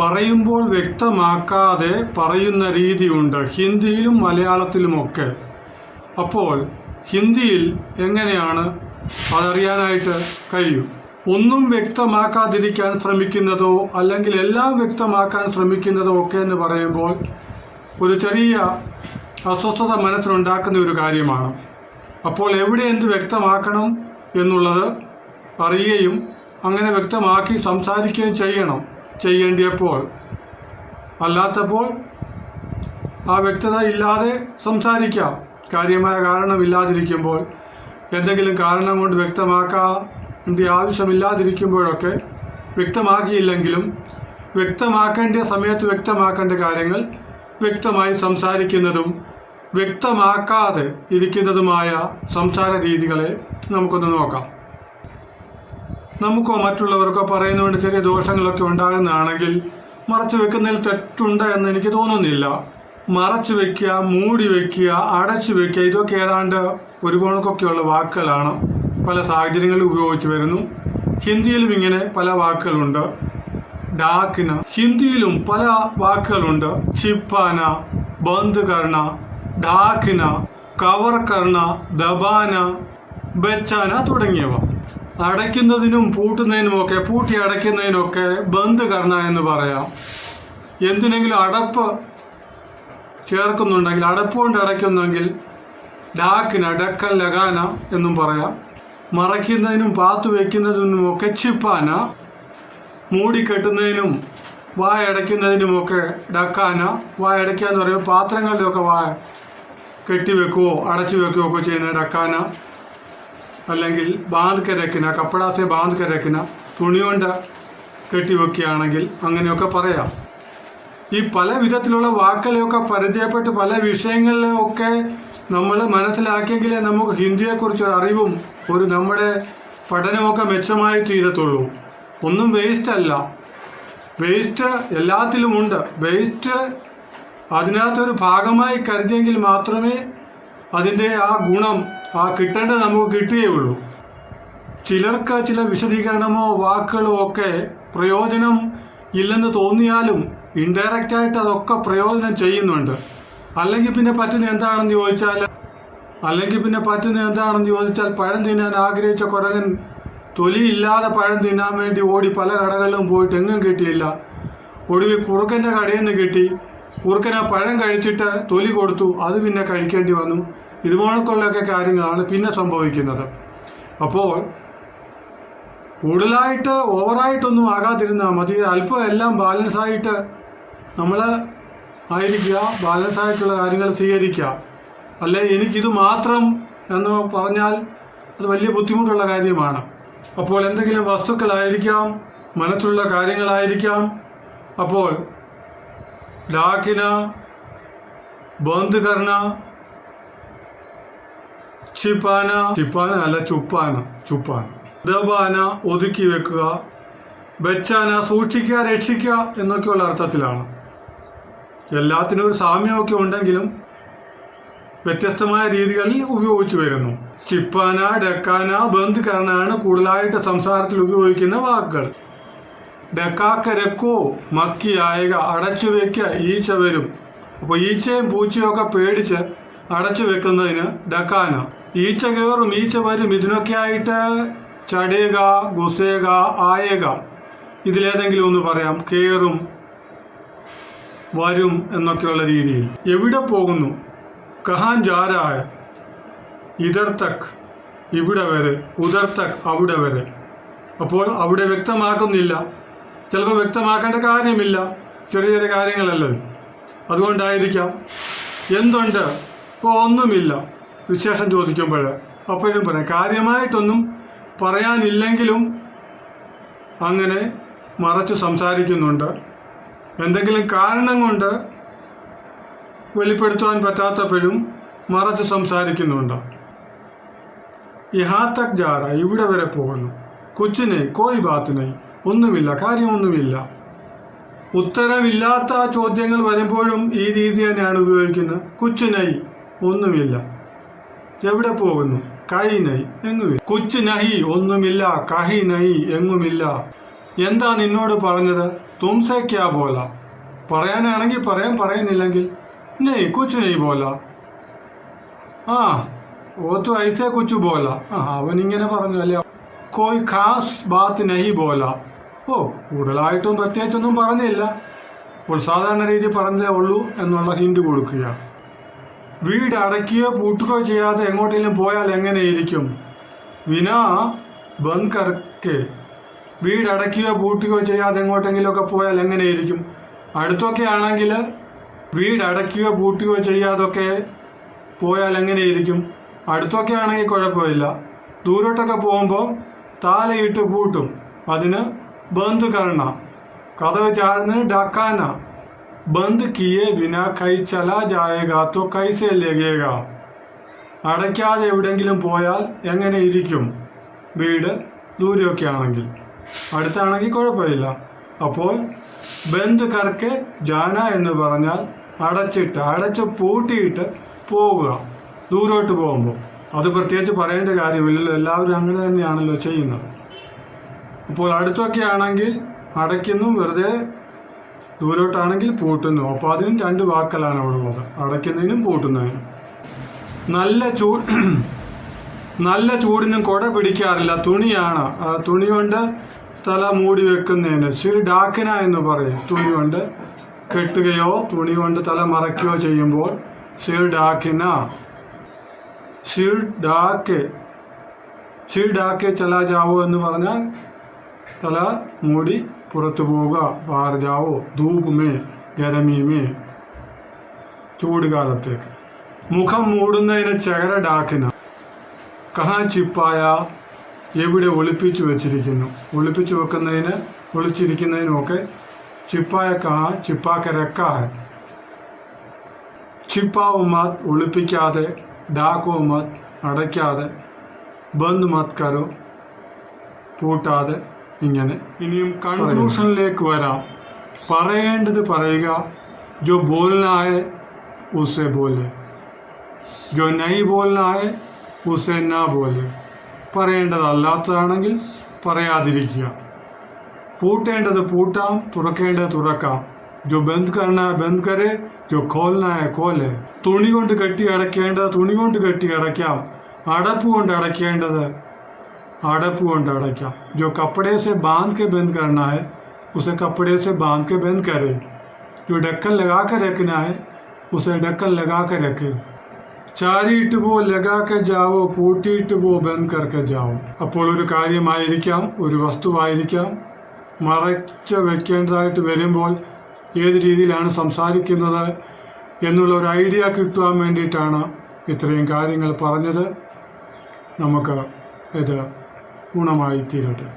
പറയുമ്പോൾ വ്യക്തമാക്കാതെ പറയുന്ന രീതിയുണ്ട് ഹിന്ദിയിലും മലയാളത്തിലുമൊക്കെ. അപ്പോൾ ഹിന്ദിയിൽ എങ്ങനെയാണ് അതറിയാനായിട്ട് കഴിയും? ഒന്നും വ്യക്തമാക്കാതിരിക്കാൻ ശ്രമിക്കുന്നതോ അല്ലെങ്കിൽ എല്ലാം വ്യക്തമാക്കാൻ ശ്രമിക്കുന്നതോ ഒക്കെ എന്ന് പറയുമ്പോൾ ഒരു ചെറിയ അസ്വസ്ഥത മനസ്സിലുണ്ടാക്കുന്ന ഒരു കാര്യമാണ്. അപ്പോൾ എവിടെ എന്ത് വ്യക്തമാക്കണം എന്നുള്ളത് അറിയുകയും അങ്ങനെ വ്യക്തമാക്കി സംസാരിക്കുകയും ചെയ്യേണ്ടിയപ്പോൾ. അല്ലാത്തപ്പോൾ ആ വ്യക്തത ഇല്ലാതെ സംസാരിക്കാം. കാര്യമായ കാരണമില്ലാതിരിക്കുമ്പോൾ, എന്തെങ്കിലും കാരണം കൊണ്ട് വ്യക്തമാക്കേണ്ട ആവശ്യമില്ലാതിരിക്കുമ്പോഴൊക്കെ വ്യക്തമാക്കിയില്ലെങ്കിലും വ്യക്തമാക്കേണ്ട സമയത്ത് വ്യക്തമാക്കേണ്ട കാര്യങ്ങൾ വ്യക്തമായി സംസാരിക്കുന്നതും വ്യക്തമാക്കാതെ ഇരിക്കുന്നതുമായ സംസാര രീതികളെ നമുക്കൊന്ന് നോക്കാം. നമുക്കോ മറ്റുള്ളവർക്കോ പറയുന്നതുകൊണ്ട് ചെറിയ ദോഷങ്ങളൊക്കെ ഉണ്ടാകുന്നതാണെങ്കിൽ മറച്ചു വെക്കുന്നതിൽ തെറ്റുണ്ട് എന്ന് എനിക്ക് തോന്നുന്നില്ല. മറച്ചു വയ്ക്കുക, മൂടി വയ്ക്കുക, അടച്ചു വയ്ക്കുക, ഇതൊക്കെ ഏതാണ്ട് ഒരു കണക്കൊക്കെയുള്ള വാക്കുകളാണ്. പല സാഹചര്യങ്ങളിൽ ഉപയോഗിച്ചു വരുന്നു. ഹിന്ദിയിലും ഇങ്ങനെ പല വാക്കുകളുണ്ട്. ഡാക്കിന, ഹിന്ദിയിലും പല വാക്കുകളുണ്ട്. ചിപ്പാന, ബന്ദ് കർണ, ഡാക്കിന, കവർ കർണ, ദബാന, ബച്ചാന തുടങ്ങിയവ. അടയ്ക്കുന്നതിനും പൂട്ടുന്നതിനുമൊക്കെ, പൂട്ടി അടയ്ക്കുന്നതിനൊക്കെ ബന്ദ് കർണ എന്ന് പറയാം. എന്തിനെങ്കിലും അടപ്പ് ചേർക്കുന്നുണ്ടെങ്കിൽ, അടപ്പ് കൊണ്ട് അടയ്ക്കുന്നെങ്കിൽ ഡാക്കിന, ഡക്കൻ ലഗാന എന്നും പറയാം. മറയ്ക്കുന്നതിനും പാത്തു വയ്ക്കുന്നതിനുമൊക്കെ ചിപ്പാന, മൂടിക്കെട്ടുന്നതിനും വായടയ്ക്കുന്നതിനുമൊക്കെ ഡക്കാന. വായടയ്ക്കുക എന്ന് പറയുമ്പോൾ പാത്രങ്ങളിലൊക്കെ വായ കെട്ടിവെക്കുകയോ അടച്ചു വെക്കുകയോ ഒക്കെ ചെയ്യുന്ന ഡക്കാന. അല്ലെങ്കിൽ ബാന്ദ് കരക്കിന, കപ്പടാത്തെ ബാന്ദ് കരക്കിന, തുണി കൊണ്ട് കെട്ടിവെക്കുകയാണെങ്കിൽ അങ്ങനെയൊക്കെ പറയാം. ഈ പല വിധത്തിലുള്ള വാക്കുകളെയൊക്കെ പരിചയപ്പെട്ട് പല വിഷയങ്ങളിലൊക്കെ നമ്മൾ മനസ്സിലാക്കിയെങ്കിലേ നമുക്ക് ഹിന്ദിയെക്കുറിച്ചൊരു അറിവും നമ്മുടെ പഠനമൊക്കെ മെച്ചമായി തീരത്തുള്ളൂ. ഒന്നും വേസ്റ്റ് അല്ല. വേസ്റ്റ് എല്ലാത്തിലുമുണ്ട്. വേസ്റ്റ് അതിനകത്തൊരു ഭാഗമായി കരുതിയെങ്കിൽ മാത്രമേ അതിൻ്റെ ആ ഗുണം, ആ കിട്ടേണ്ടത് നമുക്ക് കിട്ടുകയുള്ളൂ. ചിലർക്ക് ചില വിശദീകരണമോ വാക്കുകളോ ഒക്കെ പ്രയോജനം ഇല്ലെന്ന് തോന്നിയാലും ഇൻഡയറക്റ്റായിട്ട് അതൊക്കെ പ്രയോജനം ചെയ്യുന്നുണ്ട്. അല്ലെങ്കിൽ പിന്നെ പറ്റുന്ന എന്താണെന്ന് ചോദിച്ചാൽ പഴം തിന്നാൻ ആഗ്രഹിച്ച കുരങ്ങൻ തൊലിയില്ലാതെ പഴം തിന്നാൻ വേണ്ടി ഓടി പല കടകളിലും പോയിട്ട് എങ്ങും കിട്ടിയില്ല. ഒടുവിൽ കുറുക്കൻ്റെ കടയിൽ നിന്ന് കിട്ടി. കുറുക്കൻ ആ പഴം കഴിച്ചിട്ട് തൊലി കൊടുത്തു, അത് പിന്നെ കഴിക്കേണ്ടി വന്നു. ഇതുപോലൊക്കെയുള്ളൊക്കെ കാര്യങ്ങളാണ് പിന്നെ സംഭവിക്കുന്നത്. അപ്പോൾ കൂടുതലായിട്ട് ഓവറായിട്ടൊന്നും ആകാതിരുന്നാൽ മതി. അല്പം എല്ലാം ബാലൻസായിട്ട് നമ്മൾ ആയിരിക്കുക, ബാലൻസായിട്ടുള്ള കാര്യങ്ങൾ സ്വീകരിക്കുക. അല്ലെ എനിക്കിത് മാത്രം എന്ന് പറഞ്ഞാൽ അത് വലിയ ബുദ്ധിമുട്ടുള്ള കാര്യമാണ്. അപ്പോൾ എന്തെങ്കിലും വസ്തുക്കളായിരിക്കാം, മനസ്സുള്ള കാര്യങ്ങളായിരിക്കാം. അപ്പോൾ ഡാക്കിന, ബന്ദ് കർണ, ചിപ്പാന, അല്ല ചുപ്പാന, ദബാന ഒതുക്കി വെക്കുക, ബച്ചാന സൂക്ഷിക്കുക, രക്ഷിക്കുക എന്നൊക്കെയുള്ള അർത്ഥത്തിലാണ്. എല്ലാത്തിനും ഒരു സാമ്യമൊക്കെ ഉണ്ടെങ്കിലും വ്യത്യസ്തമായ രീതികളിൽ ഉപയോഗിച്ചു വരുന്നു. ചിപ്പാന, ഡക്കാന, ബന്ദ് കർണാണ് കൂടുതലായിട്ട് സംസാരത്തിൽ ഉപയോഗിക്കുന്ന വാക്കുകൾ. ഡക്കാക്ക രക്കോ, മക്കി ആയക, അടച്ചു വയ്ക്കുക, ഈച്ച വരും. അപ്പോൾ ഈച്ചയും പൂച്ചയും ഒക്കെ പേടിച്ച് അടച്ചു വെക്കുന്നതിന് ഡക്കാന. ഈച്ച കയറും, ഈച്ച വരും, ഇതിനൊക്കെ ആയിട്ട് ചടേക, ഗുസേക, ആയേക, ഇതിലേതെങ്കിലും ഒന്ന് പറയാം. കയറും, വരും എന്നൊക്കെയുള്ള രീതിയിൽ. എവിടെ പോകുന്നു? കഹാൻ ജാരായ, ഇതർ തക്, ഇവിടെ വരെ, ഉദർ തക്, അവിടെ വരെ. അപ്പോൾ അവിടെ വ്യക്തമാക്കുന്നില്ല. ചിലപ്പോൾ വ്യക്തമാക്കേണ്ട കാര്യമില്ല, ചെറിയ ചെറിയ കാര്യങ്ങളല്ലത്. അതുകൊണ്ടായിരിക്കാം. എന്തുണ്ട്? ഇപ്പോൾ ഒന്നുമില്ല. വിശേഷം ചോദിക്കുമ്പോൾ അപ്പോഴും പറയാം. കാര്യമായിട്ടൊന്നും പറയാനില്ലെങ്കിലും അങ്ങനെ മറച്ചു സംസാരിക്കുന്നുണ്ട്. എന്തെങ്കിലും കാരണം കൊണ്ട് വെളിപ്പെടുത്തുവാൻ പറ്റാത്തപ്പോഴും മറച്ച് സംസാരിക്കുന്നുണ്ട്. യഹാ തക് ജാറ, ഇവിടെ വരെ പോകുന്നു. കുച്ചിനെ കോയ് ബാത്തിനെ, ഒന്നുമില്ല, കാര്യമൊന്നുമില്ല. ഉത്തരവില്ലാത്ത ചോദ്യങ്ങൾ വരുമ്പോഴും ഈ രീതി തന്നെയാണ് ഉപയോഗിക്കുന്നത്. കുച്ചിനൈ, ഒന്നുമില്ല. എവിടെ പോകുന്നു? കൈ നൈ, എങ്ങുമില്ല. കുച്ച് നഹി, ഒന്നുമില്ല. കഹി നഹി, എങ്ങുമില്ല. എന്താ നിന്നോട് പറഞ്ഞത്? തുംസെ ക്യാ ബോല, പറയാനാണെങ്കിൽ പറയാം, പറയുന്നില്ലെങ്കിൽ നെയ് കുച്ചു നെയ് ബോല. ആ ഓ തു ഐസെ കുച്ചു ബോല. അവനിങ്ങനെ പറഞ്ഞു അല്ലേ. കോയ് ഖാസ് ബാത്ത് നഹി ബോല. ഓ കൂടുതലായിട്ടും പ്രത്യേകിച്ചൊന്നും പറഞ്ഞില്ല, അപ്പോൾ സാധാരണ രീതി പറഞ്ഞതേ ഉള്ളൂ എന്നുള്ള ഹിന്റ് കൊടുക്കുക. വീട് അടയ്ക്കുകയോ പൂട്ടുകയോ ചെയ്യാതെ എങ്ങോട്ടെങ്കിലും പോയാൽ എങ്ങനെയിരിക്കും? വിനാ ബന്ദ് കർക്കെ. വീട് അടയ്ക്കുകയോ പൂട്ടുകയോ ചെയ്യാതെ എങ്ങോട്ടെങ്കിലുമൊക്കെ പോയാൽ എങ്ങനെയിരിക്കും? അടുത്തൊക്കെ ആണെങ്കിൽ വീട് അടയ്ക്കുകയോ പൂട്ടുകയോ ചെയ്യാതൊക്കെ പോയാൽ എങ്ങനെയിരിക്കും? അടുത്തൊക്കെ ആണെങ്കിൽ കുഴപ്പമില്ല. ദൂരോട്ടൊക്കെ പോകുമ്പോൾ താലയിട്ട് പൂട്ടും, അതിന് ബന്ദ് കർണ. കഥവ് ചാരുന്നതിന് ഡക്കാന. ബന്ദ് കിയെ ബിനാ കൈ ചലാ ജായേഗാ തോ കൈസെ ലഗേഗാ. അടയ്ക്കാതെ എവിടെയെങ്കിലും പോയാൽ എങ്ങനെ ഇരിക്കും വീട്? ദൂരെയൊക്കെ ആണെങ്കിൽ. അടുത്താണെങ്കിൽ കുഴപ്പമില്ല. അപ്പോൾ ബന്ദ് കർക്കെ ജാന എന്ന് പറഞ്ഞാൽ അടച്ച് പൂട്ടിയിട്ട് പോവുക ദൂരോട്ട് പോകുമ്പോൾ. അത് പ്രത്യേകിച്ച് പറയേണ്ട കാര്യമില്ലല്ലോ, എല്ലാവരും അങ്ങനെ തന്നെയാണല്ലോ ചെയ്യുന്നത്. അപ്പോൾ അടുത്തൊക്കെ ആണെങ്കിൽ അടയ്ക്കുന്നു, വെറുതെ ദൂരോട്ടാണെങ്കിൽ പൂട്ടുന്നു. അപ്പോൾ അതിനും രണ്ട് വാക്കുകളാണ് അവിടെ ഉള്ളത്, അടയ്ക്കുന്നതിനും പൂട്ടുന്നതിനും. നല്ല ചൂടിനും കുട പിടിക്കാറില്ല, തുണിയാണ്. തുണി കൊണ്ട് തല മൂടി വെക്കുന്നതിന് സിർ ഡാക്കിന എന്ന് പറയും. തുണി കൊണ്ട് കെട്ടുകയോ തുണി കൊണ്ട് തല മറയ്ക്കുകയോ ചെയ്യുമ്പോൾ സിർ ഡാക്കിന. സിർ ഡാക്കെ ചലാ ജാവോ എന്ന് പറഞ്ഞാൽ തല മൂടി പുറത്തു പോവുക, ബാഹർ ജാവോ, ധൂപ് മേ ഗരമി മേ, ചൂട് കാലത്തേക്ക്. മുഖം മൂടുന്നതിന് ചെഹര ഡാക്കിന. കഹാ ചിപ്പായ, എവിടെ ഒളിപ്പിച്ചു വെച്ചിരിക്കുന്നു. ഒളിപ്പിച്ചു വെക്കുന്നതിന് ഒളിച്ചിരിക്കുന്നതിനുമൊക്കെ ചിപ്പായ കഹാ ചിപ്പാക്ക രക്കാ ഹെ. ചിപ്പാവോ മത് ഒളിപ്പിക്കാതെ, ഡാക്കോ മത് അടയ്ക്കാതെ, ബന്ദ് മത് കരോ പൂട്ടാതെ. ഇങ്ങനെ ഇനിയും കൺക്ലൂഷനിലേക്ക് വരാം. പറയേണ്ടത് പറയുക. ജോ ബോൽനാ ഹെ ഉസെ ബോലെ, ജോ നഹി ബോൽനാ ഹെ ഉസെ നാ ബോലെ. പറയേണ്ടതല്ലാത്തതാണെങ്കിൽ പറയാതിരിക്കുക. പൂട്ടേണ്ടത് പൂട്ടാം, തുറക്കേണ്ടത് തുറക്കാം. ജോ ബന്ദ് കർണ ബന്ദ് കരെ, ജോ ഖോൽനാ ഹെ ഖോലെ. തുണി കൊണ്ട് കെട്ടി അടയ്ക്കേണ്ടത് തുണി കൊണ്ട് കെട്ടി അടയ്ക്കാം, അടപ്പ് കൊണ്ട് അടയ്ക്കേണ്ടത് अड़प കൊണ്ട് അടയ്ക്കാം. जो कपड़े से बांध के बंद करना है उसे कपड़े से बांध के बंद करे. जो ढक्कन लगा कर रखना है उसे ढक्कन लगा कर रखे. ചാരിയിട്ട് പോ, ലഗാക്കെ ജാവോ, പൂട്ടിയിട്ട് പോ, ബന്ദ് കർക്കെ ജാവോ. അപ്പോൾ ഒരു കാര്യമായിരിക്കാം, ഒരു വസ്തുവായിരിക്കാം, മറച്ച് വെക്കേണ്ടതായിട്ട് വരുമ്പോൾ ഏത് രീതിയിലാണ് സംസാരിക്കുന്നത് എന്നുള്ള ഒരു ഐഡിയ കിട്ടുവാൻ വേണ്ടിയിട്ടാണ് ഇത്രയും കാര്യങ്ങൾ പറഞ്ഞത്. നമുക്ക് ഇത് ഗുണമായി തീരട്ടെ.